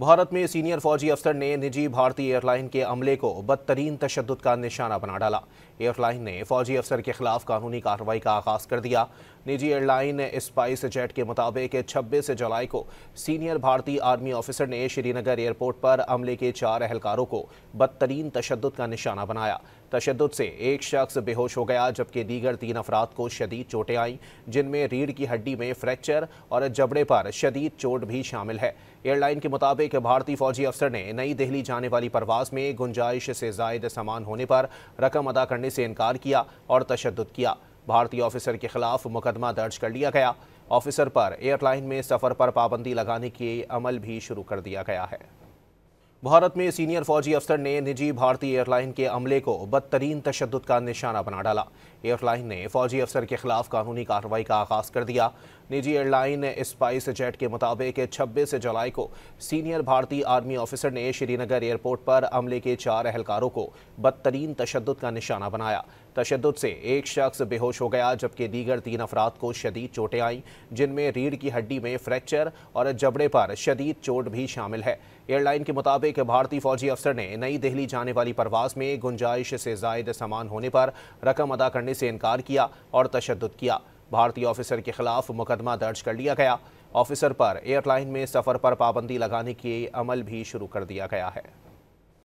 भारत में सीनियर फौजी अफसर ने निजी भारतीय एयरलाइन के अमले को बदतरीन तशद्दुद का निशाना बना डाला। एयरलाइन ने फौजी अफसर के खिलाफ कानूनी कार्रवाई का आगाज कर दिया। निजी एयरलाइन स्पाइस जेट के मुताबिक 26 जुलाई को सीनियर भारतीय आर्मी ऑफिसर ने श्रीनगर एयरपोर्ट पर अमले के 4 एहलकारों को बदतरीन तशद्दुद का निशाना बनाया। तशद्दुद से एक शख्स बेहोश हो गया जबकि दीगर 3 अफराद को शदीद चोटें आईं, जिनमें रीढ़ की हड्डी में फ्रैक्चर और जबड़े पर शदीद चोट भी शामिल है। एयरलाइन के मुताबिक भारतीय फौजी अफसर ने नई दिल्ली जाने वाली परवाज में गुंजाइश से जायद सामान होने पर रकम अदा करने से इनकार किया और तशद्दुद किया। भारतीय ऑफिसर के खिलाफ मुकदमा दर्ज कर लिया गया। ऑफिसर पर एयरलाइन में सफर पर पाबंदी लगाने के अमल भी शुरू कर दिया गया है। भारत में सीनियर फौजी अफसर ने निजी भारतीय एयरलाइन के अमले को बदतरीन तशद्दुद का निशाना बना डाला। एयरलाइन ने फौजी अफसर के खिलाफ कानूनी कार्रवाई का आगाज कर दिया। निजी एयरलाइन स्पाइस जेट के मुताबिक 26 जुलाई को सीनियर भारतीय आर्मी ऑफिसर ने श्रीनगर एयरपोर्ट पर अमले के 4 एहलकारों को बदतरीन तशद्दुद का निशाना बनाया। तशद्दुद से एक शख्स बेहोश हो गया जबकि दीगर 3 अफराद को शदीद चोटें आईं, जिनमें रीढ़ की हड्डी में फ्रैक्चर और जबड़े पर शदीद चोट भी शामिल है। एयरलाइन के मुताबिक भारतीय फौजी अफसर ने नई दिल्ली जाने वाली परवाज में गुंजाइश से जायद सामान होने पर रकम अदा करने से इनकार किया और तशद्दुद किया। भारतीय ऑफिसर के खिलाफ मुकदमा दर्ज कर लिया गया। ऑफिसर पर एयरलाइन में सफर पर पाबंदी लगाने के अमल भी शुरू कर दिया गया है।